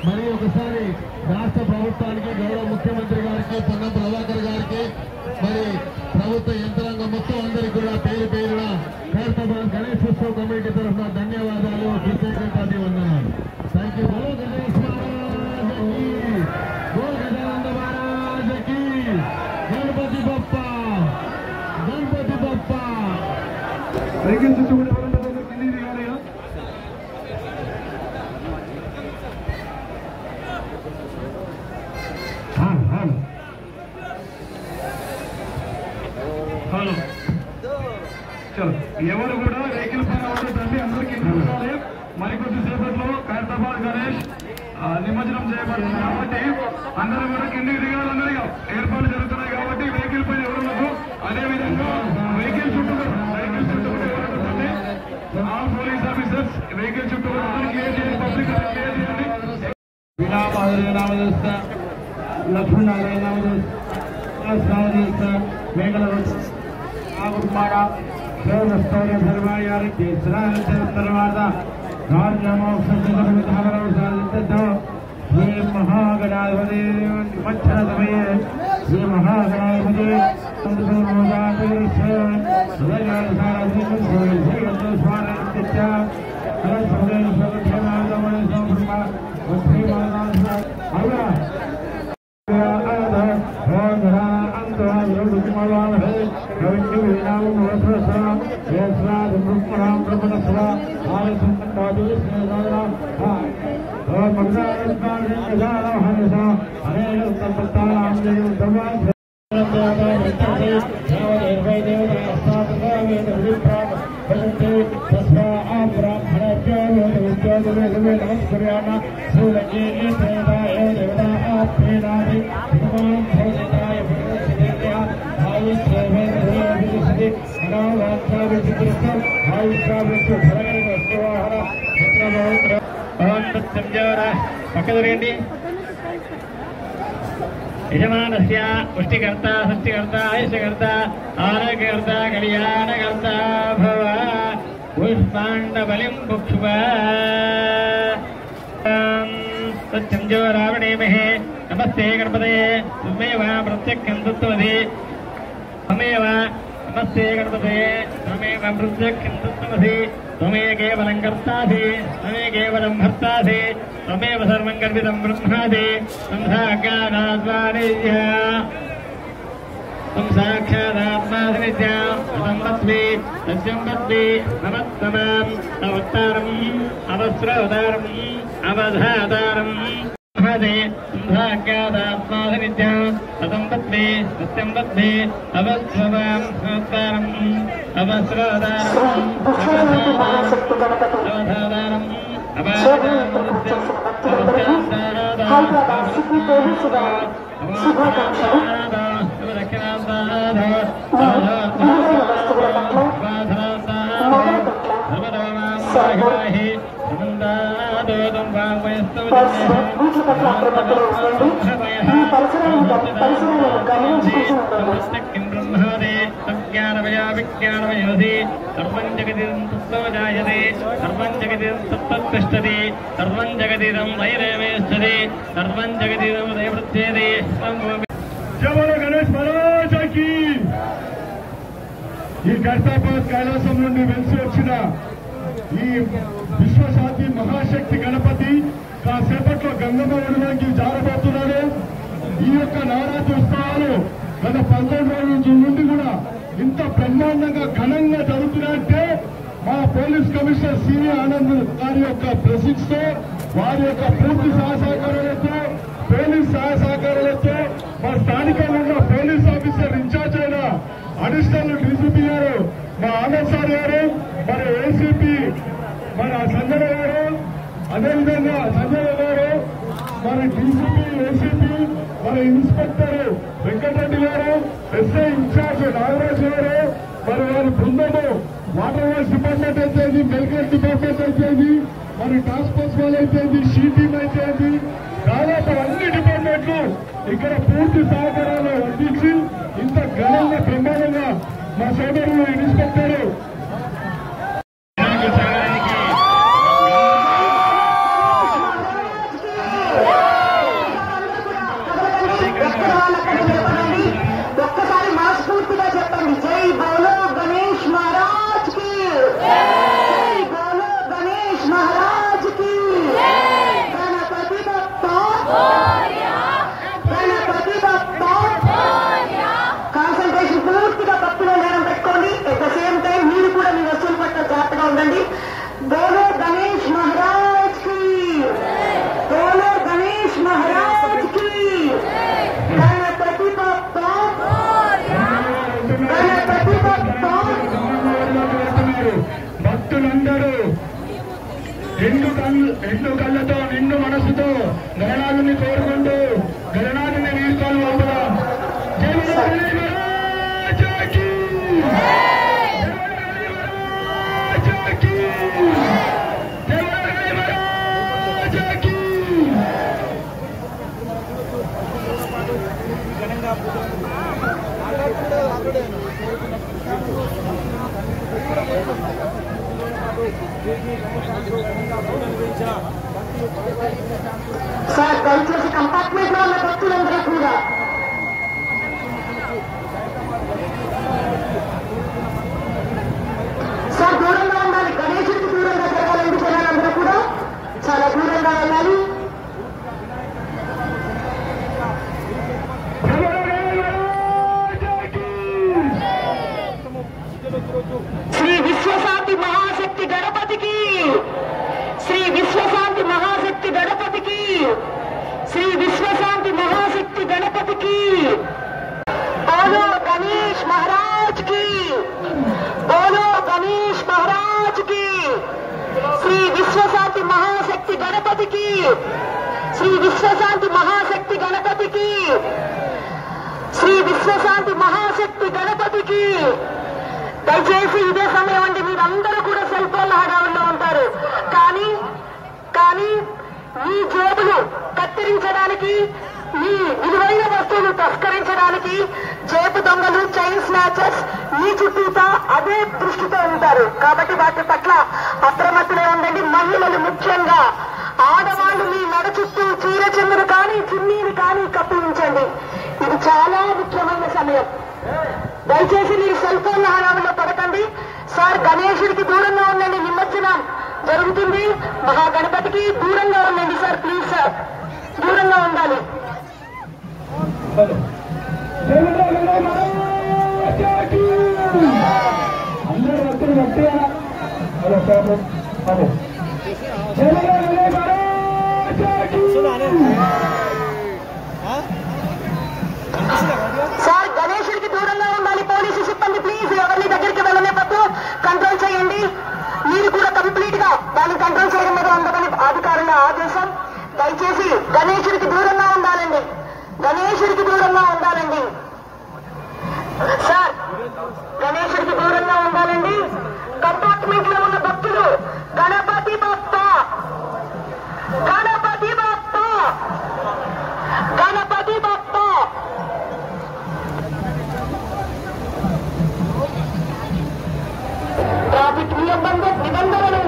మరి ఒకసారి రాష్ట్ర ప్రభుత్వానికి గౌరవ ముఖ్యమంత్రి గారికి పొన్నం ప్రభాకర్ గారికి మరి ప్రభుత్వ యంత్రాంగం మొత్తం అందరికీ కూడా పేరు పేరున ఖైరతాబాద్ గణేష్ ఉత్సవ కమిటీ తరఫున ధన్యవాదాలు, కృతజ్ఞతాది వందనాలు. Thank you. గణేష్ మహారాజకి, గజానంద మహారాజకి, గణపతి బప్ప, గణపతి బప్ప. హలో చలో, ఎవరు కూడా వెహికల్ పైన ఉండదండి, అందరికీ మరికొద్ది సేపట్లో ఖైరతాబాద్ గణేష్ నిమజ్జనం చేయబడుతుంది కాబట్టి అందరూ కూడా కిందికి దిగాలన్నది ఏర్పాట్లు జరుగుతున్నాయి కాబట్టి వెహికల్ పైన ఎవరు అదేవిధంగా వెహికల్ చుట్టూ ఆల్ పోలీస్ ఆఫీసర్స్ వెహికల్ చుట్టూ క్లియర్ చేయండి, పబ్లిక్ క్లియర్ చేయండి. లక్ష్మీ మేఘల ఆగుమాడ శివస్తౌర్య ధర్మాయానికి శ్రాంతి తర్వాత రాజ్యమోక్ష శ్రీ మహాగణాధిపతి నిమజ్జన సమయే శ్రీ మహాగణాధిపతి పక్కదరండి. యజమానస్య పుష్టికర్త సృష్టికర్త ఆయుషకర్త ఆరోగ్యకర్త కళ్యాణకర్త భవ పుష్పాండబలిం పుక్షువ సత్యంజో రావణేమహే. నమస్తే గణపతయే త్వమేవ ప్రత్యక్షం దత్తమసి త్వమేవ. నమస్తే గణపతయే త్వమేవ ప్రత్యక్షం దత్తమసి త్వమే కేవలం కర్తాసి త్వమే కేవలం భర్తాసి త్వమేవ సర్వం కల్పితం బ్రహ్మాసి త్వం సాక్షాదాత్మానిత్య త్వం సాక్షాదాత్మానిత్య సంవత్మి సత్యంవత్మి నమత్తమాం అవతారం అవస్రవతారం అవధాతారం సంధ్యాత్మానిత్య సంవత్మి సత్యంవత్మి అవస్రవాం అవతారం అవస్రవతారం అవధాతారం విజ్ఞానమయోధి సర్వం జగదిదం తత్తో జాయతే సర్వం జగదిదం తత్తిష్టతి సర్వం జగదిదం వైరేవేష్టతి సర్వం జగదిదం దైవృత్యేది. జవన గణేష్ మహారాజకి. ఈ ఖైరతాబాద్ కైలాసం నుండి వెలిసి వచ్చిన ఈ విశ్వశాంతి మహాశక్తి గణపతి కాసేపట్లో గంగమ్మ ఒడిలోకి జారబోతున్నాడు. ఈ యొక్క నవరాత్రి ఉత్సవాలు గత 11 రోజుల నుండి కూడా ఇంత బ్రహ్మాండంగా ఘనంగా జరుగుతున్నాయంటే మా పోలీస్ కమిషనర్ సివి ఆనంద్ గారి యొక్క బ్లెస్సింగ్స్ తో, వారి యొక్క పూర్తి సహసహకారాలతో, పోలీస్ సహసహకారాలతో మా స్థానికంగా ఉన్న పోలీస్ ఆఫీసర్ ఇన్ఛార్జ్ అయిన అడిషనల్ డీసీపీ గారు మా ఆనంద్ సార్ గారు, మరి ఏసీపీ మన సంజయ్ గారు, అదేవిధంగా సంజయ్ గారు, మరి డీసీపీ ఏసీపీ మన ఇన్స్పెక్టర్ వెంకటరెడ్డి గారు, ఎస్ఐ ఇన్ఛార్జ్ నాగరాజు గారు, మరి వారి బృందము, వాటర్ వర్క్స్ డిపార్ట్మెంట్ అయితేది, మెడికల్ డిపార్ట్మెంట్ అయితేది, మరి టాస్క్ ఫోర్స్ వాళ్ళు అయితేది, షీ టీమ్ అయితేది, దాదాపు అన్ని డిపార్ట్మెంట్లు ఇక్కడ పూర్తి సహకారాలు అందించి ఇంత ఘనంగా బ్రహ్మాండంగా మా సోదరులు ఇన్స్పెక్టర్ ఒక్కసారి మనస్ఫూర్తిగా చెప్పండి, జై బోలో గణేష్ మహారాజ్ కి, జై బోలో గణేష్ మహారాజ్ కి, గణపతి బప్పా, గణపతి బప్పా. కాన్సన్ట్రేషన్ పూర్తిగా భక్తుల నేరం పెట్టుకోండి. ఎట్ ద సేమ్ టైం మీరు కూడా మీ వస్తువుల పట్ల జాగ్రత్తగా ఉండండి. బోలో గణేష్ మహారాజ్ కి, బోలో గణేష్ మహారాజ్ కి, గణపతి బప్పా, గణపతి బప్పా. భక్తులందరూ రెండు కళ్ళతో నిండు మనసుతో గణనాథుని కోరుకుంటూ గణనాథుని వీడుకోలు పంపుదాం. జై బోలో గణేష్ మహారాజ్ కి, జై బోలో గణేష్ మహారాజ్ కి, జై బోలో గణేష్ మహారాజ్ కి. సార్ దయచేసి కంపార్ట్మెంట్ లో ఉన్న భక్తులందరూ కూడా సార్ దూరంగా ఉండాలి. గణేశుడికి దూరంగా జరగాలండి. జనాలందరూ కూడా చాలా దూరంగా వెళ్ళాలి. శ్రీ విశ్వశాంతి మహాశక్తి గణపతికి, శ్రీ విశ్వశాంతి మహాశక్తి గణపతికి, శ్రీ విశ్వశాంతి మహాశక్తి గణపతికి, బోలో గణేష్ మహారాజ్ కి, బోలో గణేష్ మహారాజ్ కి, శ్రీ విశ్వశాంతి మహాశక్తి గణపతికి, శ్రీ విశ్వశాంతి మహాశక్తి గణపతికి, శ్రీ విశ్వశాంతి మహాశక్తి గణపతికి. దయచేసి ఇదే సమయం అండి, మీరందరూ కూడా సెల్ ఫోన్ల హడావుల్లో ఉంటారు. కానీ మీ జేబులు కత్తిరించడానికి, మీ విలువైన వస్తువులు తస్కరించడానికి జేబు దొంగలు, చైన్ స్నాచర్స్ మీ చుట్టూతా అదే దృష్టితో ఉంటారు. కాబట్టి వాటి పట్ల అప్రమత్తులే ఉండండి. మహిళలు ముఖ్యంగా, ఆడవాళ్లు మీ మెడ చుట్టూ చీర చెంగును కానీ చున్నీని కానీ కప్పించండి. ఇది చాలా ముఖ్యమైన సమయం. దయచేసి మీరు సెల్ ఫోన్ల హడావుల్లో పడకండి. సార్ గణేశుడికి దూరంగా ఉండండి. నిమజ్జనం జరుగుతుంది. మహాగణపతికి దూరంగా ఉండండి సార్. ప్లీజ్ సార్, దూరంగా ఉండాలి. అందరూ భక్తులు భక్తిగా సార్ గణేశుడికి దూరంగా ఉండాలి. పోలీసు సిబ్బంది ప్లీజ్ ఎవరిని దగ్గరికి వెళ్ళలేకపోతూ కంట్రోల్ చేయండి. మీరు కూడా కంప్లీట్ గా దాన్ని కంట్రోల్ చేయడం మీద ఉండదని అధికారుల ఆదేశం. దయచేసి గణేశుడికి దూరంగా ఉండాలండి. గణేశుడికి దూరంగా ఉండాలండి. సార్ గణేశుడికి దూరంగా ఉండాలండి. కంపార్ట్మెంట్ లో ఉన్న భక్తులు గణపతి బప్ప, గణపతి బప్ప, గణపతి బప్ప. ట్రాఫిక్ నిబంధనలు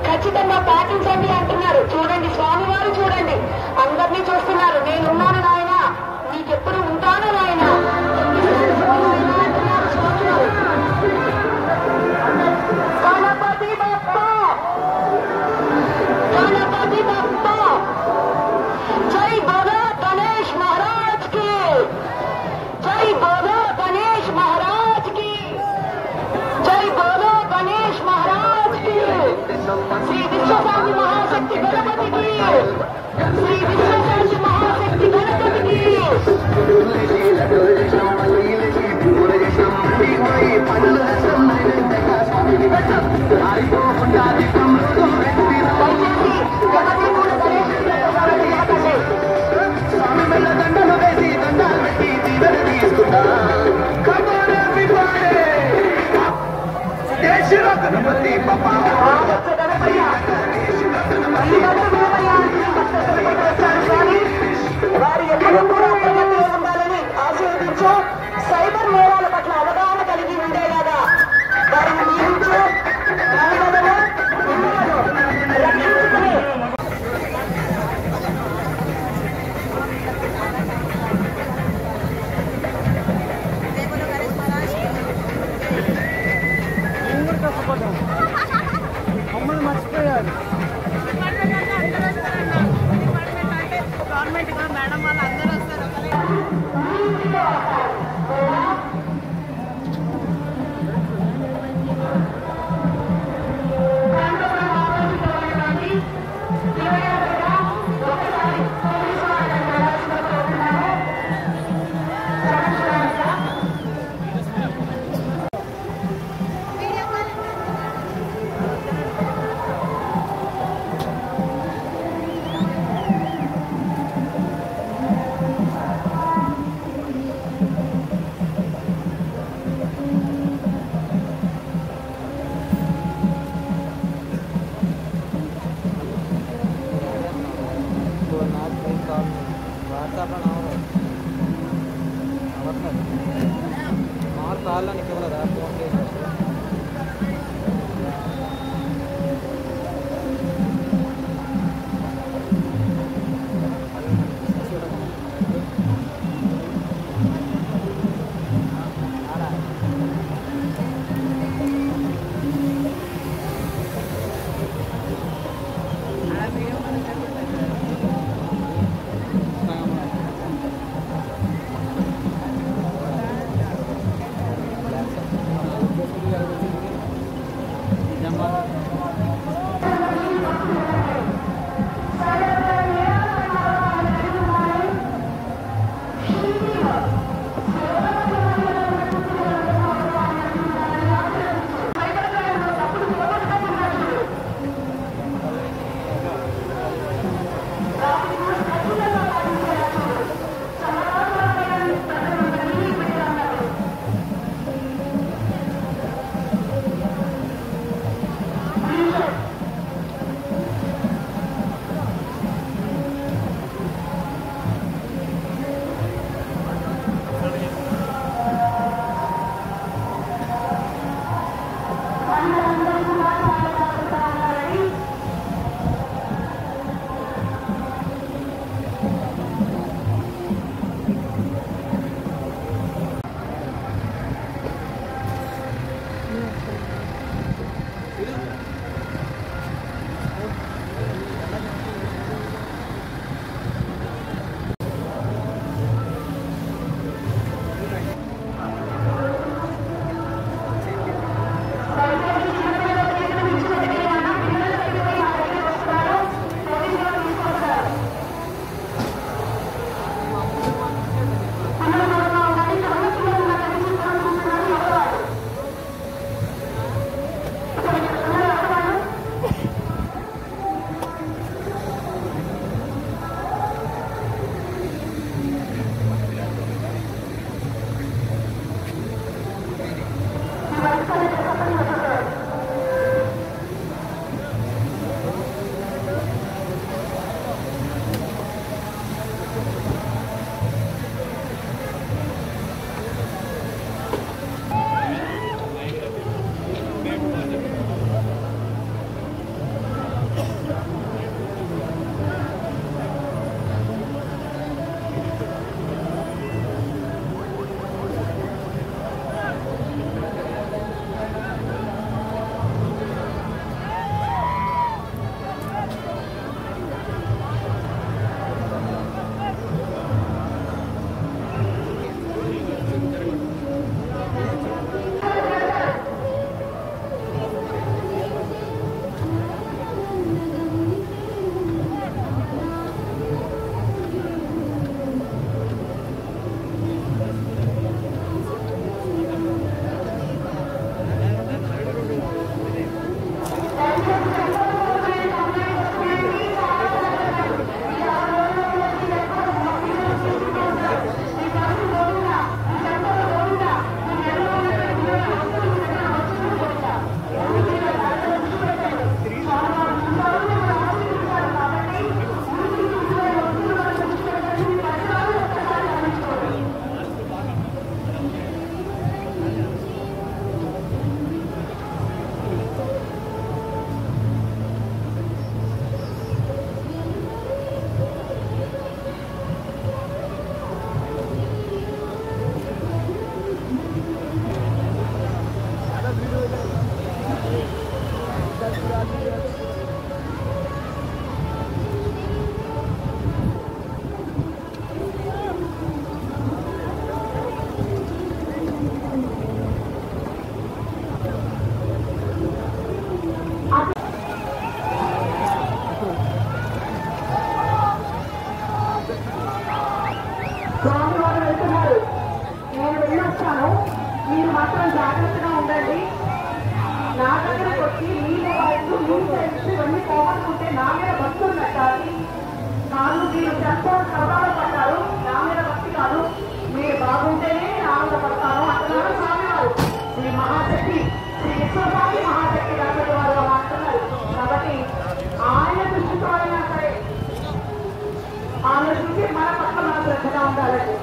ఖచ్చితంగా పాటించండి అంటున్నారు. చూడండి స్వామివారు, చూడండి అందరినీ చూస్తున్నారు. నేనున్నాను నాయన, నీకెప్పుడు ఉంటాను నాయన అంటున్నారు స్వామివారు. గణపతి బప్ప, గణపతి బప్ప. జై బోలో గణేష్ మహారాజ్ కి, జై బోలో గణేష్ మహారాజ్ కి, జై బోలో గణేష్ మహారాజ్ కి. శ్రీ విశ్వశాంతి మహాశక్తి గణపతికి, శ్రీ విశ్వశాంతి మహాశక్తి గణపతికి. దయచేసి ఎవరిని కూడా గణేశుడి వారు ఎప్పుడూ కూడా అప్రమత్తంగా ఉండాలని ఆశీర్వదించు. సైబర్ నేరాల పట్ల అవగాహన కలిగి ఉండేలాగా వారిని నియమించు. మహిళలను పిల్లలను రక్షించుకుని మమ్మల్ని మర్చిపోయారు. గవర్నమెంట్ మేడం వాళ్ళు అందరూ వస్తారు. చెప్తాను, మీరు మాత్రం జాగ్రత్తగా ఉండండి. నా దగ్గరకు వచ్చి మీ మొబైల్స్ మీ సెల్స్ ఇవన్నీ పోగొట్టుకుంటే నా మీద భక్తులు పెట్టాలి. కాదు మీరు సెల్ఫోన్ సరదాలో పడ్డారు, నా మీద భక్తి కాదు. మీరు బాగుంటేనే ఆనందపడతాను అంటున్నారు స్వామివారు. శ్రీ మహాశక్తి, శ్రీ విశ్వస్వామి మహాశక్తి గారి వారు అలా అంటున్నారు. కాబట్టి ఆయన దృష్టితో అయినా సరే ఆయన చూసి మన పట్ల మన శ్రద్ధగా ఉండాలండి.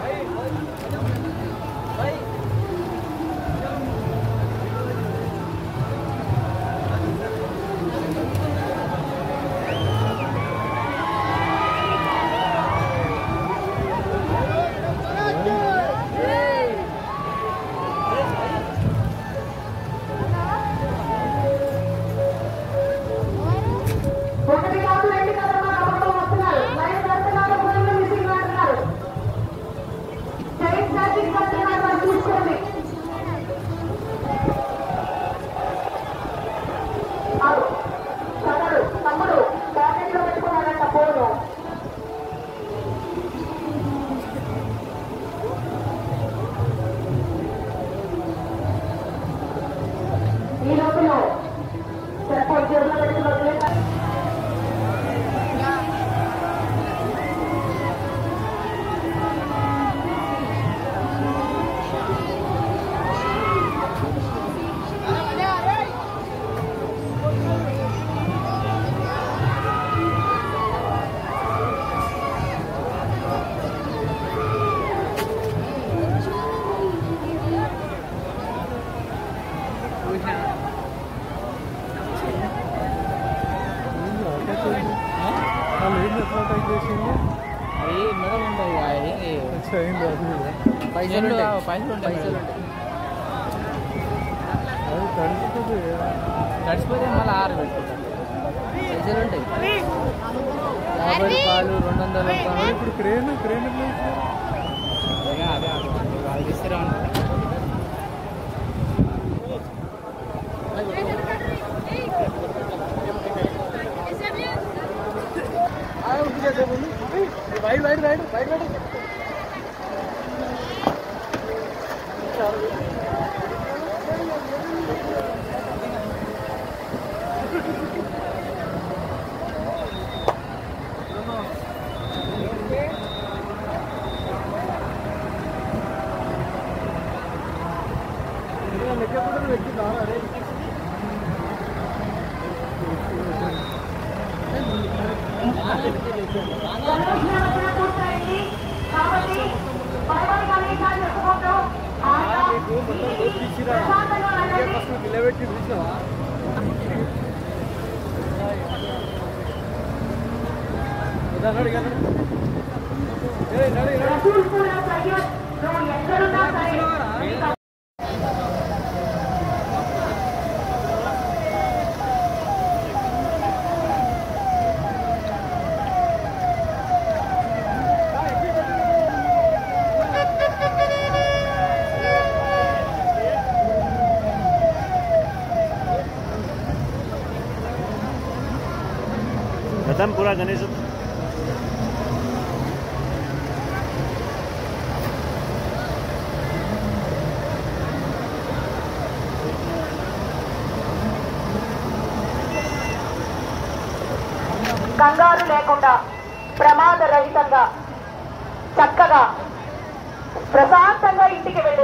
ఒకటి కాదు రెండు కాదు మా ప్రభుత్వం వస్తున్నారు. లైవ్ దర్శనాలు కూడా మిస్సింగ్ అంటున్నారు. చైన్ స్నాచింగ్ పడుతున్నారు, వాళ్ళు చూసుకోండి. తమ్ముడు ప్యాకెట్ లో పెట్టుకున్నాడంట ఫోను. ఈ లోపల సెల్ఫోన్ జేబులో పెట్టుకున్న నడిచిపోతే మళ్ళీ 6 పెట్టుకుంటారు. పైసలు ఉంటాయి. 50 రూపాయలు 200 ఇప్పుడు క్రేన్ అదే వాళ్ళు తీసుకురా పూర్తయింది కాబట్టి భయపడి చెప్పుకుంటూ నిలబెట్టి ఎక్కడున్నా సరే खत्म पूरा गणेश। కంగారు లేకుండా ప్రమాద రహితంగా చక్కగా ప్రశాంతంగా ఇంటికి వెళ్ళి